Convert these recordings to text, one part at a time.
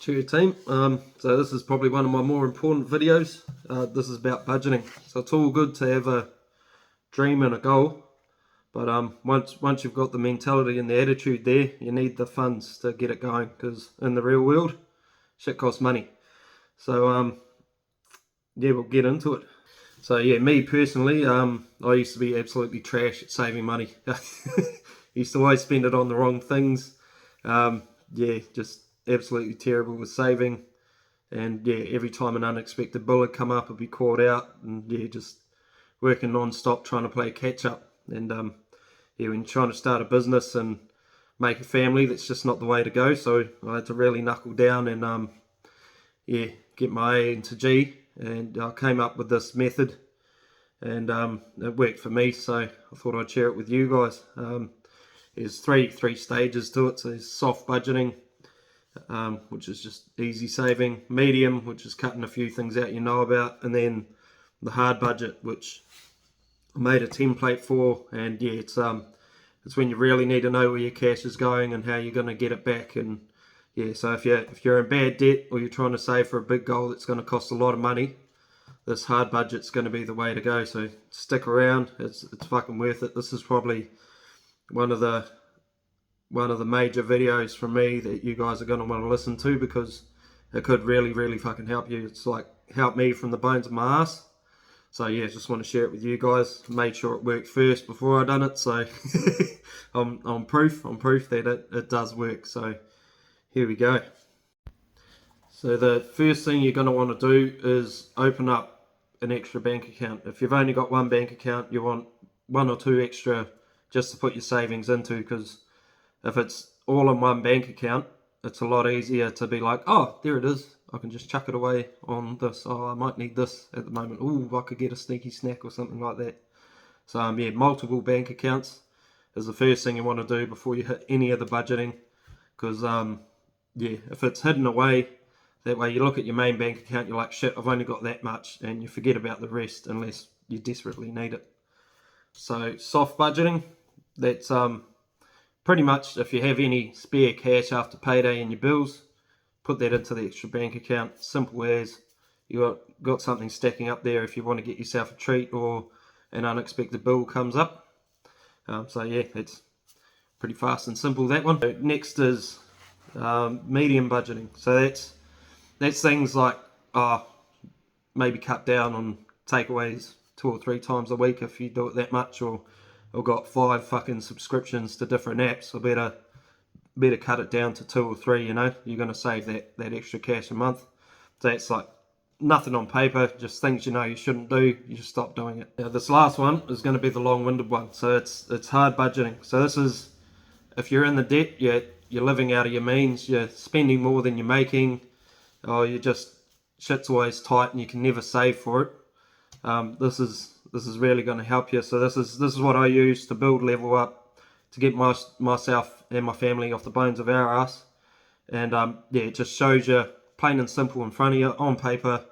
Cheerio team. So this is probably one of my more important videos. This is about budgeting. So it's all good to have a dream and a goal, but once you've got the mentality and the attitude there, you need the funds to get it going, because in the real world, shit costs money. So yeah, we'll get into it. So yeah, me personally, I used to be absolutely trash at saving money. Used to always spend it on the wrong things. Yeah, just absolutely terrible with saving. And yeah, every time an unexpected bill would come up, I'd be caught out, and yeah, just working non-stop trying to play catch up. And yeah, when you're trying to start a business and make a family, that's just not the way to go. So I had to really knuckle down and yeah, get my A into G, and I came up with this method, and it worked for me. So I thought I'd share it with you guys. There's three stages to it. So there's soft budgeting, which is just easy saving; medium, which is cutting a few things out you know about; and then the hard budget, which I made a template for. And yeah, it's when you really need to know where your cash is going and how you're going to get it back. And yeah, so if you're in bad debt, or you're trying to save for a big goal that's going to cost a lot of money, this hard budget's going to be the way to go. So stick around; it's fucking worth it. This is probably one of the major videos from me that you guys are going to want to listen to, because it could really fucking help you. It's like helped me from the bones of my ass. So yeah, just want to share it with you guys. Made sure it worked first before I done it, so I'm proof that it does work. So here we go. So the first thing you're going to want to do is open up an extra bank account. If you've only got one bank account, you want one or two extra just to put your savings into, because if it's all in one bank account, it's a lot easier to be like, oh, there it is, I can just chuck it away on this. Oh, I might need this at the moment. Oh, I could get a sneaky snack or something like that. So yeah, multiple bank accounts is the first thing you want to do before you hit any of the budgeting, because yeah, if it's hidden away, that way you look at your main bank account, you're like, shit, I've only got that much, and you forget about the rest unless you desperately need it. So soft budgeting, that's pretty much if you have any spare cash after payday in your bills, put that into the extra bank account. Simple as. You got something stacking up there if you want to get yourself a treat or an unexpected bill comes up. So yeah, it's pretty fast and simple, that one. So next is medium budgeting. So that's things like maybe cut down on takeaways 2 or 3 times a week if you do it that much, or got 5 fucking subscriptions to different apps. So better cut it down to 2 or 3. You know, you're going to save that extra cash a month. So that's like nothing on paper, just things you know you shouldn't do, you just stop doing it. Now this last one is going to be the long-winded one. So it's hard budgeting. So this is if you're in the debt, you're living out of your means, you're spending more than you're making, or you just shit's always tight and you can never save for it. This is really going to help you. So this is what I use to build level up, to get myself and my family off the bones of our ass. And yeah, it just shows you plain and simple in front of you on paper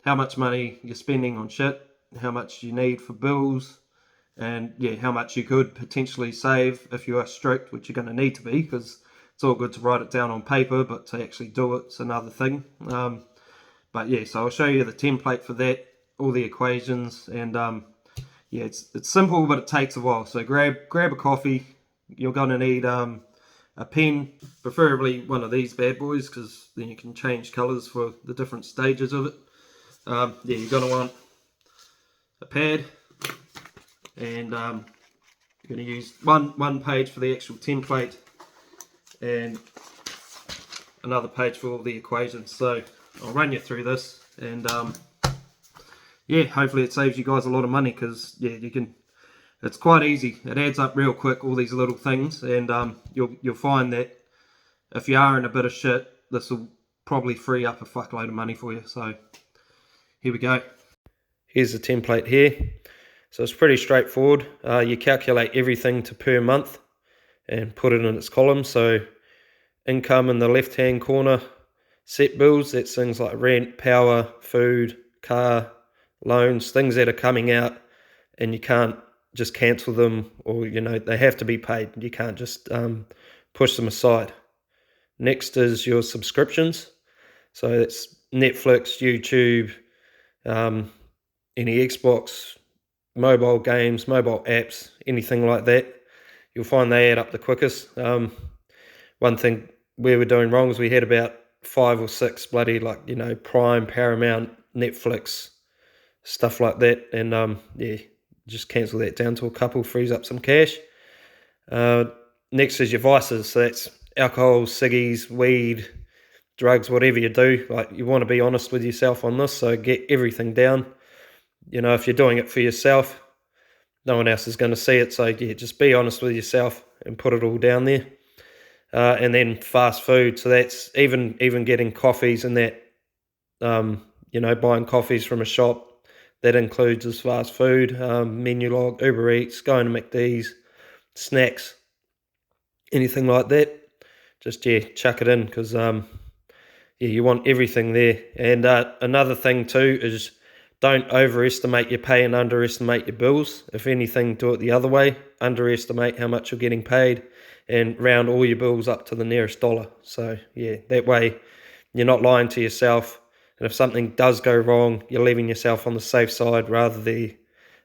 how much money you're spending on shit, how much you need for bills, and yeah, how much you could potentially save if you are strict, which you're going to need to be, because it's all good to write it down on paper, but to actually do it's another thing. But yeah, so I'll show you the template for that, all the equations, and yeah, it's simple, but it takes a while. So grab a coffee. You're going to need a pen, preferably one of these bad boys, because then you can change colors for the different stages of it. Yeah, you're going to want a pad, and you're going to use one page for the actual template and another page for all the equations. So I'll run you through this, and yeah, hopefully it saves you guys a lot of money, because yeah, it's quite easy. It adds up real quick, all these little things, and you'll find that if you are in a bit of shit, this will probably free up a fuckload of money for you. So here we go. Here's the template here. So it's pretty straightforward. You calculate everything to per month and put it in its columns. So income in the left hand corner, set bills, that's things like rent, power, food, car, loans, things that are coming out and you can't just cancel them, or you know, they have to be paid. You can't just push them aside. Next is your subscriptions. So it's Netflix, YouTube, any Xbox, mobile games, mobile apps, anything like that. You'll find they add up the quickest. One thing we were doing wrong is we had about 5 or 6 bloody, like, Prime, Paramount, Netflix, stuff like that. And yeah, just cancel that down to a couple, frees up some cash. Next is your vices. So that's alcohol, ciggies, weed, drugs, whatever you do. Like, you want to be honest with yourself on this, so get everything down. If you're doing it for yourself, no one else is going to see it. So yeah, just be honest with yourself and put it all down there. And then fast food. So that's even getting coffees and that, buying coffees from a shop, that includes as fast food. Menu log, Uber Eats, going to McD's, snacks, anything like that. Just, chuck it in, because you want everything there. And another thing too is, don't overestimate your pay and underestimate your bills. If anything, do it the other way. Underestimate how much you're getting paid and round all your bills up to the nearest dollar. So yeah, that way you're not lying to yourself. And if something does go wrong, you're leaving yourself on the safe side rather than the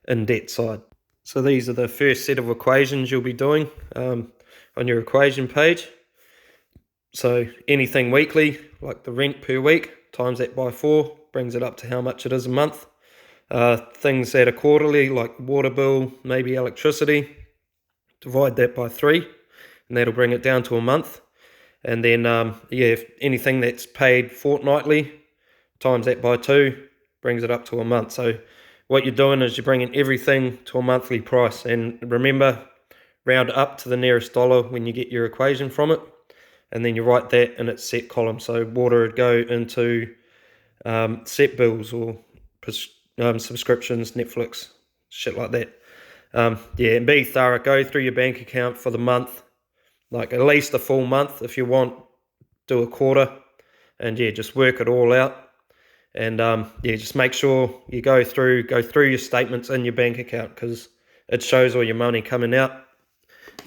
in-debt side. So these are the first set of equations you'll be doing on your equation page. So anything weekly, like the rent per week, times that by 4, brings it up to how much it is a month. Things that are quarterly, like water bill, maybe electricity, divide that by 3, and that'll bring it down to a month. And then, if anything that's paid fortnightly, times that by 2, brings it up to a month. So what you're doing is you're bringing everything to a monthly price. And remember, round up to the nearest dollar when you get your equation from it. And then you write that in its set column. So water would go into set bills or subscriptions, Netflix, shit like that. And be thorough. Go through your bank account for the month, like at least a full month. If you want, do a quarter, and just work it all out. And just make sure you go through your statements in your bank account, because it shows all your money coming out.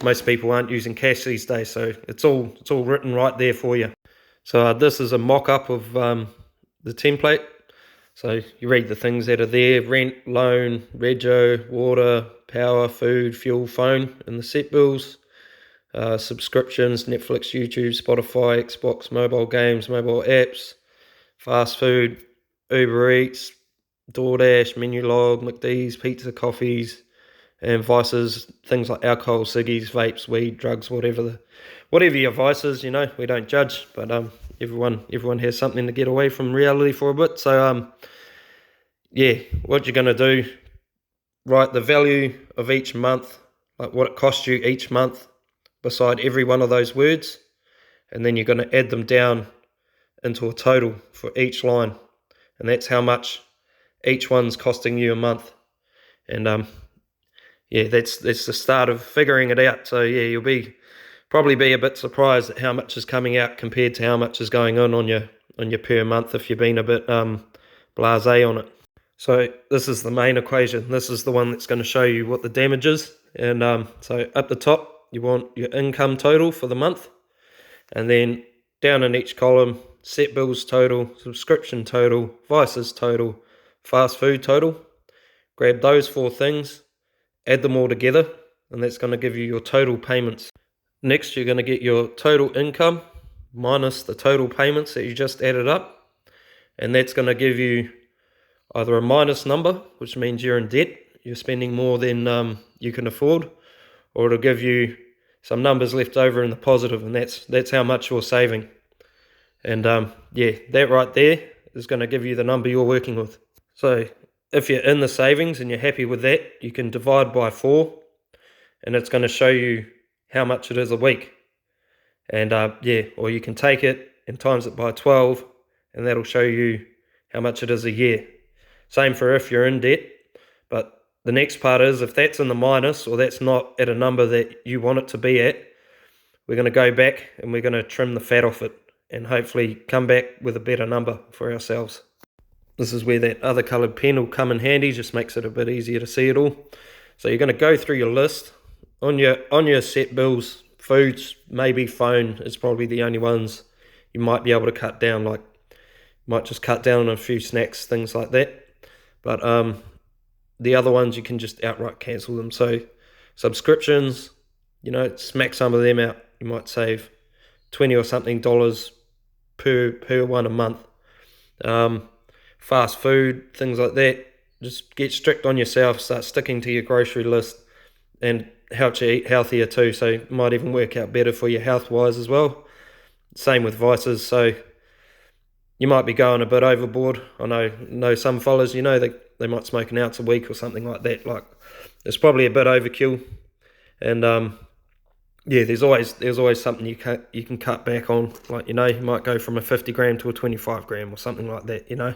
Most people aren't using cash these days, so it's all written right there for you. So this is a mock-up of the template. So you read the things that are there: rent, loan, rego, water, power, food, fuel, phone, and the set bills. Subscriptions, Netflix, YouTube, Spotify, Xbox, mobile games, mobile apps, fast food, Uber Eats, DoorDash, menu log, McD's, pizza, coffees, and vices, things like alcohol, ciggies, vapes, weed, drugs, whatever your vices. We don't judge, but everyone has something to get away from reality for a bit. So what you're going to do, write the value of each month, like what it costs you each month beside every one of those words, and then you're going to add them down into a total for each line, and that's how much each one's costing you a month. And that's the start of figuring it out. So you'll probably be a bit surprised at how much is coming out compared to how much is going on your per month if you've been a bit blasé on it. So this is the main equation. This is the one that's going to show you what the damage is. And so up the top, you want your income total for the month, and then down in each column, set bills total, subscription total, vices total, fast food total. Grab those 4 things, add them all together, and that's going to give you your total payments. Next, you're going to get your total income minus the total payments that you just added up, and that's going to give you either a minus number, which means you're in debt, you're spending more than you can afford, or it'll give you some numbers left over in the positive, and that's how much you're saving. And that right there is going to give you the number you're working with. So if you're in the savings and you're happy with that, you can divide by 4, and it's going to show you how much it is a week. And or you can take it and times it by 12, and that'll show you how much it is a year. Same for if you're in debt. But the next part is, if that's in the minus, or that's not at a number that you want it to be at, we're going to go back and we're going to trim the fat off it, and hopefully come back with a better number for ourselves. This is where that other coloured pen will come in handy, just makes it a bit easier to see it all. So you're going to go through your list on your set bills Foods, maybe phone is probably the only ones you might be able to cut down. Like, might just cut down on a few snacks, things like that. But the other ones you can just outright cancel them. So subscriptions, you know, smack some of them out. You might save $20 or something per one a month. Fast food, things like that. Just get strict on yourself. Start sticking to your grocery list, and helps you eat healthier too. So it might even work out better for you health wise as well. Same with vices. So you might be going a bit overboard. I know some fellas, you know, they might smoke an ounce a week or something like that. Like, it's probably a bit overkill. And yeah, there's always something you can cut back on. Like, you know, you might go from a 50 gram to a 25 gram or something like that, you know.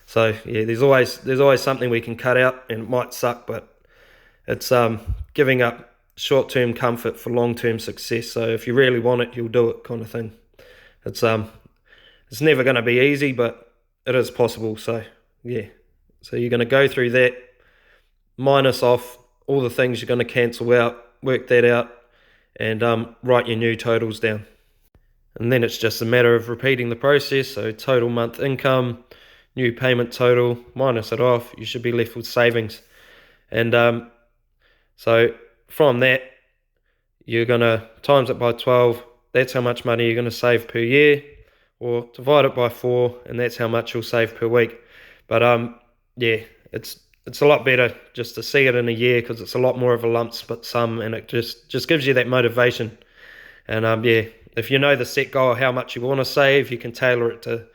So yeah, there's always something we can cut out, and it might suck, but it's giving up short-term comfort for long-term success. So if you really want it, you'll do it, kind of thing. It's never going to be easy, but it is possible. So yeah, so you're going to go through that, minus off all the things you're going to cancel out, work that out, and write your new totals down. And then it's just a matter of repeating the process. So total month income, new payment total, minus it off, you should be left with savings. And so from that, you're going to times it by 12. That's how much money you're going to save per year, or divide it by 4, and that's how much you'll save per week. But yeah, it's a lot better just to see it in a year, because it's a lot more of a lump sum, and it just gives you that motivation. And yeah, if you know the set goal, how much you want to save, you can tailor it to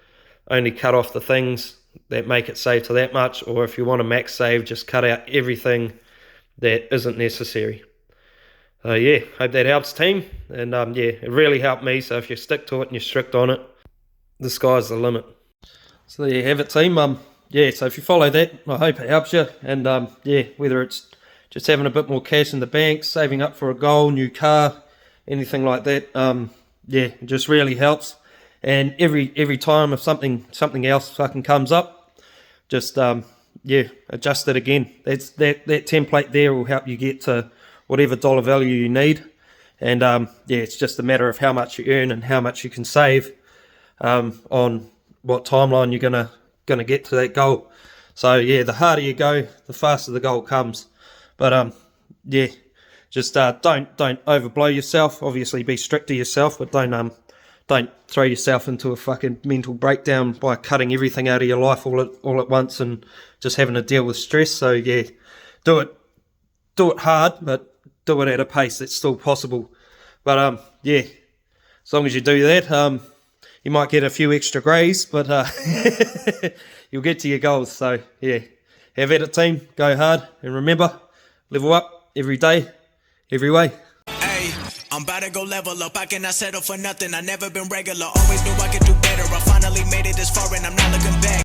only cut off the things that make it save to that much, or if you want to max save, just cut out everything that isn't necessary. Yeah, hope that helps, team. And yeah, it really helped me. So if you stick to it and you're strict on it, the sky's the limit. So there you have it, team. Yeah, so if you follow that, I hope it helps you. And yeah, whether it's just having a bit more cash in the bank, saving up for a goal, new car, anything like that, yeah, it just really helps. And every time if something else fucking comes up, just yeah, adjust it again. That template there will help you get to whatever dollar value you need. And yeah, it's just a matter of how much you earn and how much you can save on what timeline you're gonna get to that goal. So yeah, the harder you go, the faster the goal comes. But yeah, just don't overblow yourself. Obviously be strict to yourself, but don't throw yourself into a fucking mental breakdown by cutting everything out of your life all at once and just having to deal with stress. So yeah, do it hard, but do it at a pace that's still possible. But yeah, as long as you do that, you might get a few extra greys, but you'll get to your goals. So yeah, have at it, team. Go hard, and remember, level up every day, every way. I'm about to go level up, I cannot settle for nothing, I never been regular, always knew I could do better, I finally made it this far and I'm not looking back.